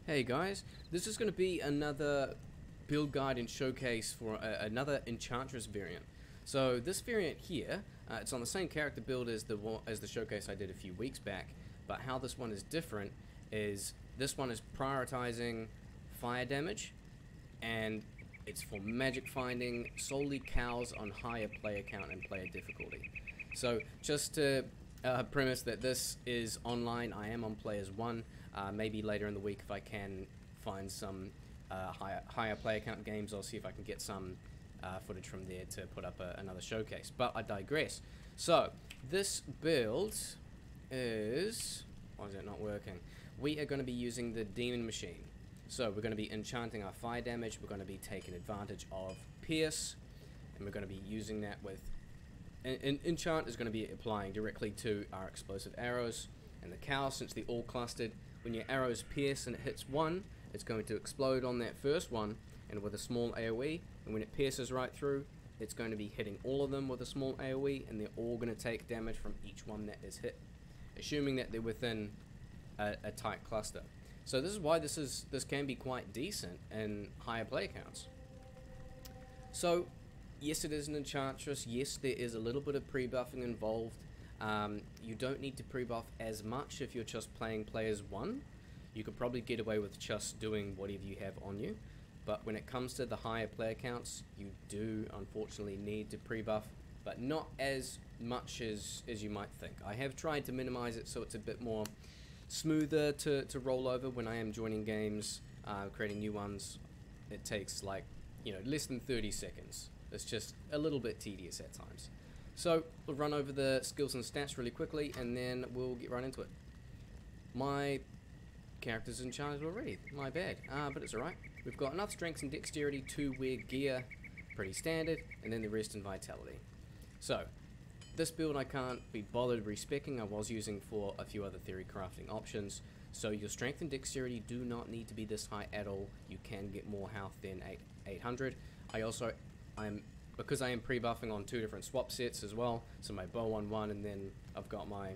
Hey guys, this is going to be another build guide and showcase for another Enchantress variant. So this variant here, it's on the same character build as the showcase I did a few weeks back, but how this one is different is this one is prioritizing fire damage, and it's for magic finding, solely cows on higher player count and player difficulty. So just to premise that this is online, I am on players 1. Maybe later in the week if I can find some higher player count games, I'll see if I can get some footage from there to put up another showcase. But I digress. So this build is... why is it not working? We are going to be using the demon machine. So we're going to be enchanting our fire damage, we're going to be taking advantage of pierce, and we're going to be using that with... enchant is going to be applying directly to our explosive arrows, and the cow, since they're all clustered, when your arrows pierce and it hits one, it's going to explode on that first one and with a small AoE, and when it pierces right through, it's going to be hitting all of them with a small AoE, and they're all going to take damage from each one that is hit, assuming that they're within a tight cluster. So this is why this can be quite decent in higher player counts. So yes, it is an Enchantress. Yes, there is a little bit of pre-buffing involved. You don't need to pre-buff as much if you're just playing players 1. You could probably get away with just doing whatever you have on you. But when it comes to the higher player counts, you do unfortunately need to pre-buff, but not as much as you might think. I have tried to minimize it so it's a bit more smoother to roll over when I am joining games, creating new ones. It takes like, less than 30 seconds. It's just a little bit tedious at times. So we'll run over the skills and stats really quickly, and then we'll get right into it. My character's enchanted already, my bad, but it's alright. We've got enough strength and dexterity to wear gear, pretty standard, and then the rest in vitality. So this build I can't be bothered respecing. I was using for a few other theory crafting options. So your strength and dexterity do not need to be this high at all. You can get more health than 800. Because I am pre-buffing on 2 different swap sets as well, so my bow on one, and then I've got my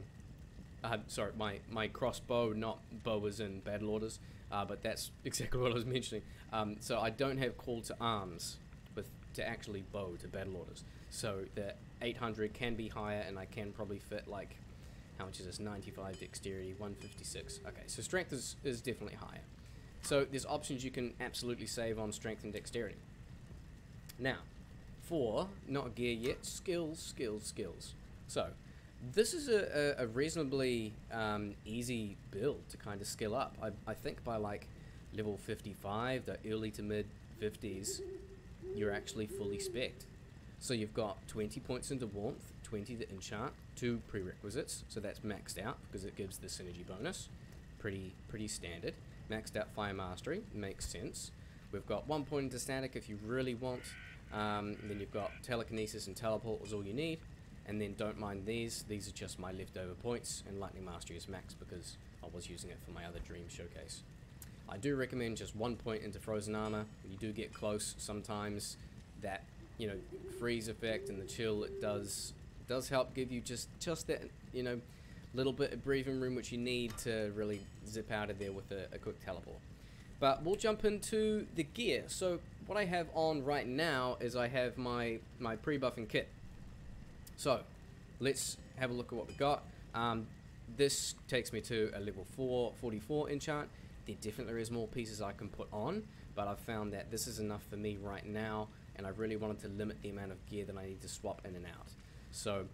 my crossbow, not bow as in battle orders, but that's exactly what I was mentioning. So I don't have call to arms to actually bow to battle orders, so the 800 can be higher, and I can probably fit, like, how much is this, 95 dexterity, 156, okay, so strength is definitely higher. So there's options you can absolutely save on strength and dexterity. Now, for, not gear yet, skills. So, this is a reasonably easy build to kind of skill up. I think by like level 55, the early to mid 50s, you're actually fully spec'd. So you've got 20 points into warmth, 20 to enchant, 2 prerequisites, so that's maxed out because it gives the synergy bonus. Pretty standard. Maxed out fire mastery, makes sense. We've got 1 point into static if you really want. Then you've got telekinesis and teleport is all you need, and then don't mind these are just my leftover points, and lightning mastery is max because I was using it for my other dream showcase. I do recommend just 1 point into frozen armor. When you do get close, sometimes that freeze effect and the chill, it does help give you just that little bit of breathing room which you need to really zip out of there with a quick teleport. But we'll jump into the gear. So what I have on right now is I have my pre-buffing kit. So let's have a look at what we got. This takes me to a level 44 enchant. There definitely is more pieces I can put on, but I've found that this is enough for me right now, and I really wanted to limit the amount of gear that I need to swap in and out. So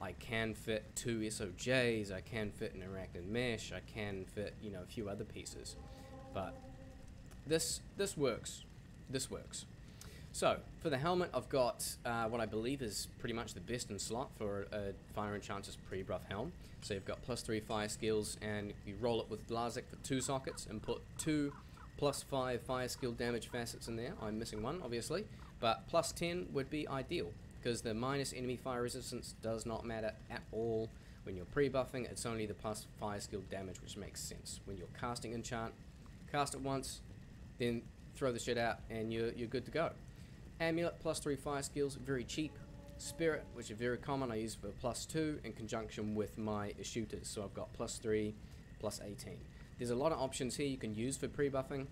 I can fit 2 SOJs, I can fit an arachnid mesh, I can fit a few other pieces, but this works. So for the helmet, I've got what I believe is pretty much the best in slot for a Fire Enchantress pre-buff helm. So you've got +3 fire skills, and you roll it with Blazik for 2 sockets and put 2 +5 fire skill damage facets in there. I'm missing one, obviously, but +10 would be ideal because the minus enemy fire resistance does not matter at all when you're pre-buffing. It's only the plus fire skill damage, which makes sense. When you're casting enchant, cast it once, then throw the shit out, and you're good to go. Amulet, +3 fire skills, very cheap. Spirit, which is very common, I use for +2 in conjunction with my shooters. So I've got +3, +18. There's a lot of options here you can use for pre-buffing.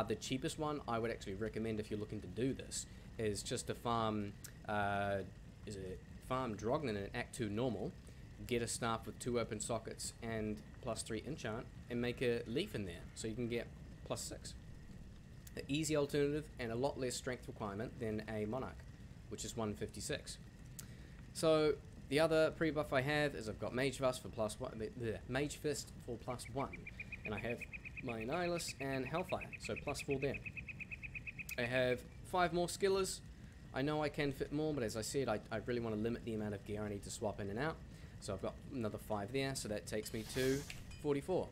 The cheapest one I would actually recommend if you're looking to do this is just to farm, farm Drognin in Act 2 normal, get a staff with 2 open sockets and +3 enchant, and make a leaf in there so you can get +6. An easy alternative and a lot less strength requirement than a Monarch, which is 156. So the other pre-buff I have is I've got Mage Fist for Mage Fist for +1, and I have my Annihilus and Hellfire, so +4 there. I have 5 more skillers. I know I can fit more, but as I said, I really want to limit the amount of gear I need to swap in and out. So I've got another 5 there, so that takes me to 44.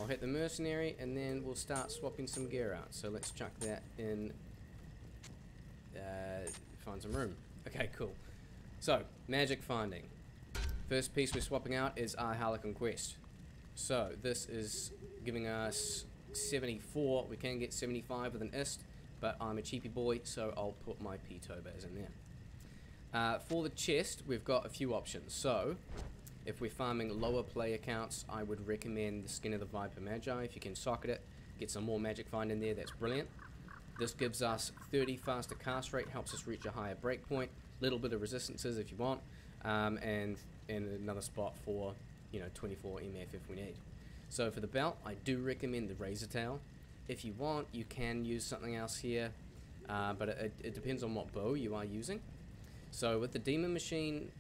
I'll hit the Mercenary, and then we'll start swapping some gear out. So let's chuck that in, find some room. Okay, cool. So, magic finding. First piece we're swapping out is our Harlequin Quest. So, this is giving us 74. We can get 75 with an IST, but I'm a cheapy boy, so I'll put my P-Tobas in there. For the chest, we've got a few options. So, if we're farming lower player counts, I would recommend the Skin of the Viper Magi. If you can socket it, get some more magic find in there, that's brilliant. This gives us 30 faster cast rate, helps us reach a higher breakpoint, little bit of resistances if you want, and another spot for, 24 MF if we need. So for the belt, I do recommend the Razor Tail. If you want, you can use something else here, but it depends on what bow you are using. So with the Demon Machine,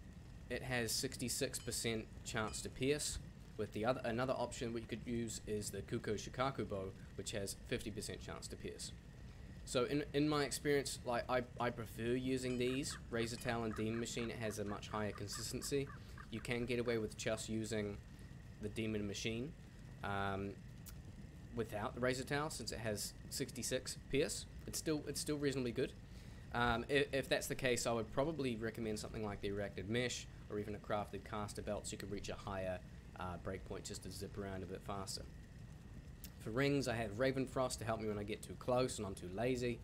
it has 66% chance to pierce. With the another option we could use is the Kuko Shikaku bow, which has 50% chance to pierce. So in my experience, like I prefer using these. Razor Tail and Demon Machine, it has a much higher consistency. You can get away with just using the Demon Machine without the Razor Tail, since it has 66 pierce. It's still reasonably good. If that's the case, I would probably recommend something like the Erected Mesh, or even a crafted caster belt, so you could reach a higher breakpoint just to zip around a bit faster. For rings, I have Ravenfrost to help me when I get too close and I'm too lazy,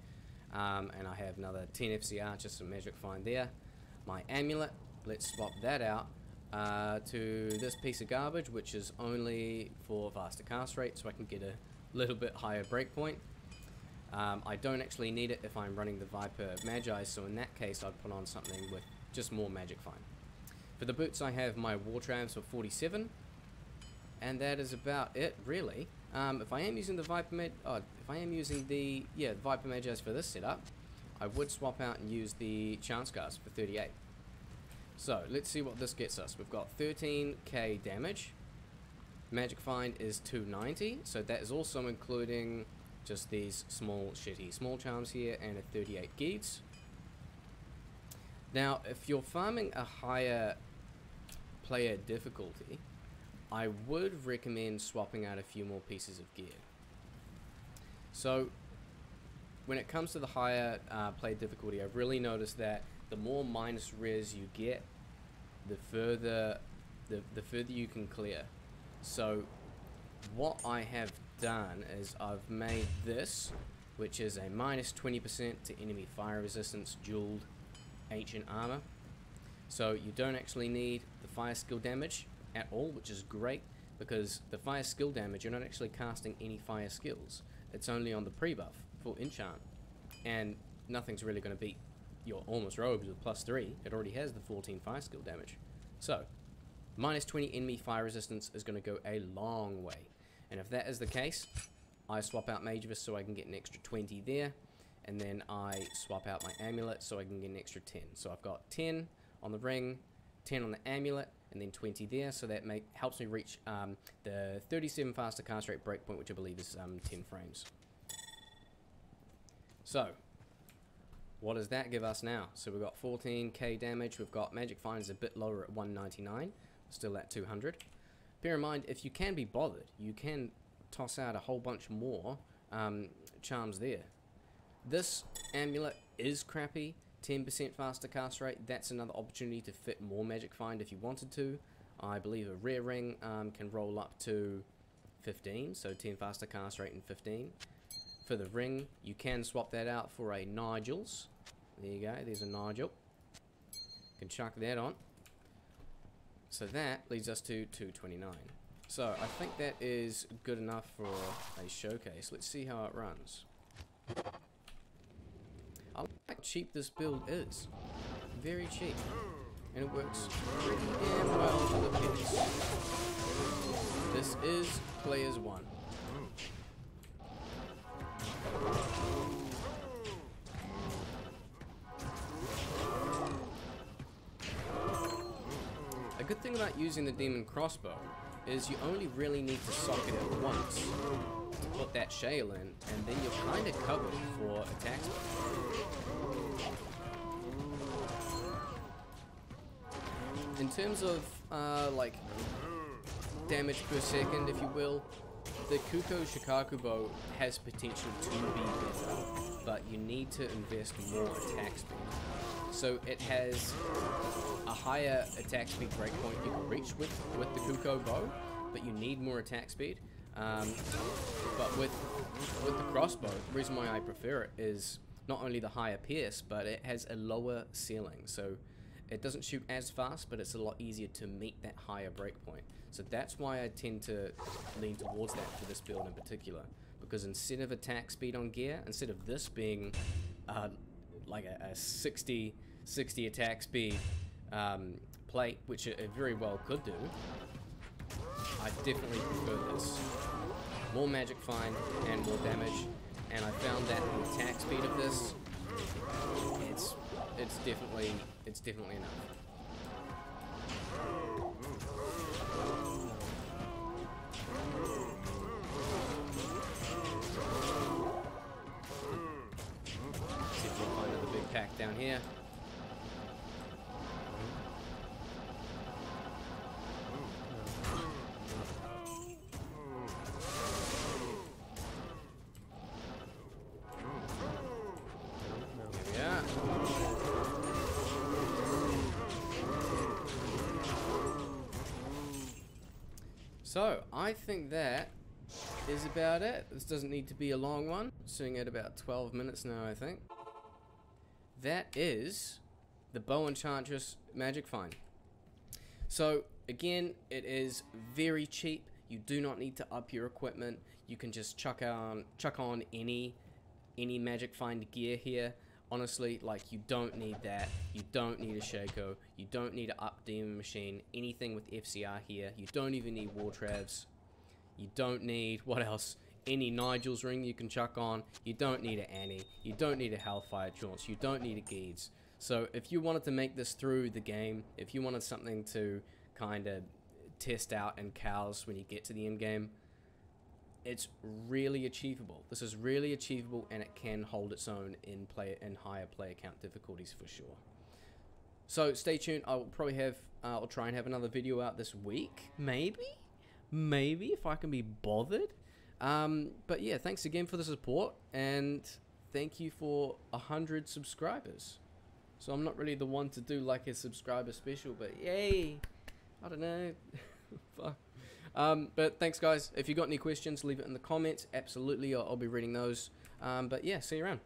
and I have another 10 FCR, just some magic find there. My amulet, let's swap that out to this piece of garbage, which is only for faster cast rate, so I can get a little bit higher breakpoint. I don't actually need it if I'm running the Viper Magi, so in that case I'd put on something with just more magic find. For the boots, I have my War Trams for 47, and that is about it, really. If I am using the Viper Viper Magi's for this setup, I would swap out and use the Chance Guards for 38. So let's see what this gets us. We've got 13k damage. Magic find is 290, so that is also including just these small charms here, and a 38 Geeds. Now, if you're farming a higher player difficulty, I would recommend swapping out a few more pieces of gear. So, when it comes to the higher player difficulty, I've really noticed that the more minus res you get, the further you can clear. So, what I have done is I've made this, which is a minus 20% to enemy fire resistance dueled ancient armor. So you don't actually need the fire skill damage at all, which is great, because the fire skill damage, you're not actually casting any fire skills. It's only on the pre-buff for enchant, and nothing's really going to beat your Almost Robes with +3. It already has the 14 fire skill damage. So minus 20 enemy fire resistance is going to go a long way. And if that is the case, I swap out Mage Fist so I can get an extra 20 there, and then I swap out my amulet so I can get an extra 10. So I've got 10 on the ring, 10 on the amulet, and then 20 there, so that helps me reach the 37 faster cast rate breakpoint, which I believe is 10 frames. So, what does that give us now? So we've got 14k damage, we've got magic find is a bit lower at 199, still at 200. Bear in mind, if you can be bothered, you can toss out a whole bunch more charms there. This amulet is crappy, 10% faster cast rate. That's another opportunity to fit more magic find if you wanted to. I believe a rare ring can roll up to 15, so 10 faster cast rate and 15. For the ring, you can swap that out for a Nigel's. There you go, there's a Nigel. Can chuck that on. So that leads us to 229. So I think that is good enough for a showcase. Let's see how it runs. I like how cheap this build is. Very cheap. And it works pretty damn well for the pets. This is Players 1. A good thing about using the demon crossbow is you only really need to socket it once to put that shale in, and then you're kind of covered for attack speed. In terms of like damage per second, if you will, the Kuko Shikaku bow has potential to be better, but you need to invest more attack speed. So it has a higher attack speed breakpoint you can reach with the Kuko bow, but you need more attack speed. But with the crossbow, the reason why I prefer it is not only the higher pierce, but it has a lower ceiling. So it doesn't shoot as fast, but it's a lot easier to meet that higher breakpoint. So that's why I tend to lean towards that for this build in particular. Because instead of attack speed on gear, instead of this being like a 60 attack speed plate, which it very well could do, I definitely prefer this. More magic find and more damage, and I found that the attack speed of this, it's definitely enough. See if we can find another big pack down here. So, I think that is about it. This doesn't need to be a long one. Sitting at about 12 minutes now, I think. That is the Bow Enchantress Magic Find. So, again, it is very cheap. You do not need to up your equipment. You can just chuck on any Magic Find gear here. Honestly, like, you don't need that. You don't need a Shaco. You don't need an up demon machine. Anything with FCR here. You don't even need War Travs. You don't need, what else? Any Nigel's ring you can chuck on. You don't need an Annie. You don't need a Hellfire Jaunts. You don't need a Geeds. So if you wanted to make this through the game, if you wanted something to kind of test out and cows when you get to the end game, it's really achievable. This is really achievable, and it can hold its own in higher player count difficulties for sure. So stay tuned. I'll probably have I'll try and have another video out this week, maybe if I can be bothered. But yeah, thanks again for the support, and thank you for 100 subscribers. So I'm not really the one to do like a subscriber special, but yay! I don't know. Fuck. But thanks, guys. If you got any questions, leave it in the comments. Absolutely, I'll be reading those. But yeah, see you around.